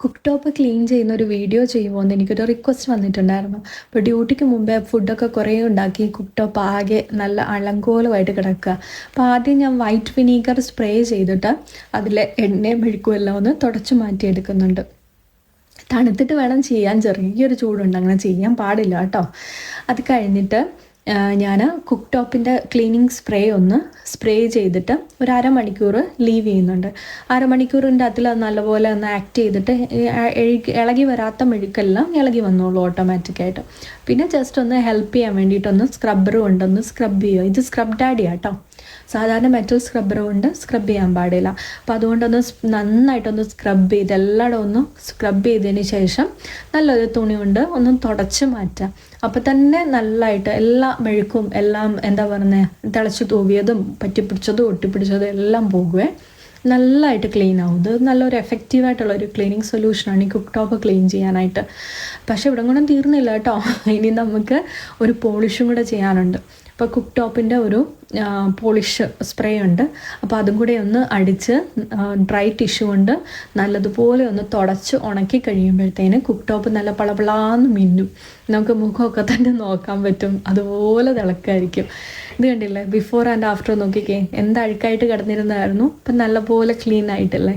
Cook top clean ചെയ്യുന്ന ഒരു video ചെയ്യുമോ എന്ന് എനിക്കൊരു റിക്വസ്റ്റ് വന്നിട്ടുണ്ടായിരുന്നു. അപ്പോൾ ഡ്യൂട്ടിക്ക് മുമ്പേ ഫുഡൊക്കെ കുറേ ഉണ്ടാക്കി കുക്ക് ടോപ്പ് ആകെ നല്ല അലങ്കോലമായിട്ട് കിടക്കുക. അപ്പോൾ ആദ്യം ഞാൻ വൈറ്റ് വിനീഗർ സ്പ്രേ ചെയ്തിട്ട് അതിലെ എണ്ണയും മെഴുക്കും എല്ലാം ഒന്ന് തുടച്ച് മാറ്റിയെടുക്കുന്നുണ്ട്. തണുത്തിട്ട് വേണം ചെയ്യാൻ, ചെറിയൊരു ചൂടുണ്ട്, അങ്ങനെ ചെയ്യാൻ പാടില്ല കേട്ടോ. അത് കഴിഞ്ഞിട്ട് ഞാൻ കുക്ക് ടോപ്പിൻ്റെ ക്ലീനിങ് സ്പ്രേ ഒന്ന് സ്പ്രേ ചെയ്തിട്ട് ഒരു അരമണിക്കൂർ ലീവ് ചെയ്യുന്നുണ്ട്. അരമണിക്കൂറിൻ്റെ അതിൽ നല്ലപോലെ ഒന്ന് ആക്ട് ചെയ്തിട്ട് ഇളകി വരാത്ത മെഴുക്കെല്ലാം ഇളകി വന്നോളൂ ഓട്ടോമാറ്റിക്കായിട്ട്. പിന്നെ ജസ്റ്റ് ഒന്ന് ഹെൽപ്പ് ചെയ്യാൻ വേണ്ടിയിട്ടൊന്ന് സ്ക്രബ്ബർ കൊണ്ടൊന്ന് സ്ക്രബ് ചെയ്യുക. ഇത് സ്ക്രബ് ഡാഡിയാണ് കേട്ടോ, സാധാരണ മെറ്റൽ സ്ക്രബ്ബർ കൊണ്ട് സ്ക്രബ് ചെയ്യാൻ പാടില്ല. അപ്പോൾ അതുകൊണ്ടൊന്ന് നന്നായിട്ടൊന്ന് സ്ക്രബ് ചെയ്ത് എല്ലായിടും ഒന്ന് സ്ക്രബ് ചെയ്തതിന് ശേഷം നല്ലൊരു തുണി കൊണ്ട് ഒന്ന് തുടച്ച് മാറ്റാം. അപ്പോൾ തന്നെ നല്ലതായിട്ട് എല്ലാ മെഴുക്കും എല്ലാം എന്താ പറയുന്നത് തിളച്ച് തൂവിയതും പറ്റിപ്പിടിച്ചതും ഒട്ടിപ്പിടിച്ചതും എല്ലാം പോകുവേ, നല്ലതായിട്ട് ക്ലീൻ ആവും. ഇത് നല്ലൊരു എഫക്റ്റീവായിട്ടുള്ളൊരു ക്ലീനിങ് സൊല്യൂഷനാണ് ഈ കുക്ക് ടോപ്പ് ക്ലീൻ ചെയ്യാനായിട്ട്. പക്ഷേ ഇവിടെ കൊണ്ടും തീർന്നില്ല കേട്ടോ, ഇനി നമുക്ക് ഒരു പോളിഷും കൂടെ ചെയ്യാനുണ്ട്. അപ്പോൾ കുക്ക് ടോപ്പിൻ്റെ ഒരു പോളിഷ് സ്പ്രേ ഉണ്ട്. അപ്പോൾ അതും കൂടെ ഒന്ന് അടിച്ച് ഡ്രൈ ടിഷ്യൂ കൊണ്ട് നല്ലതുപോലെ ഒന്ന് തുടച്ച് ഉണക്കി കഴിയുമ്പോഴത്തേന് കുക്ക് ടോപ്പ് നല്ല പളപളാന്ന് മിന്നും. നമുക്ക് മുഖമൊക്കെ തന്നെ നോക്കാൻ പറ്റും, അതുപോലെ തിളക്കായിരിക്കും. ഇത് കണ്ടില്ലേ, ബിഫോർ ആൻഡ് ആഫ്റ്റർ നോക്കിക്കേ, എന്ത് അഴുക്കായിട്ട് കിടന്നിരുന്നായിരുന്നു, ഇപ്പം നല്ലപോലെ ക്ലീൻ ആയിട്ടല്ലേ.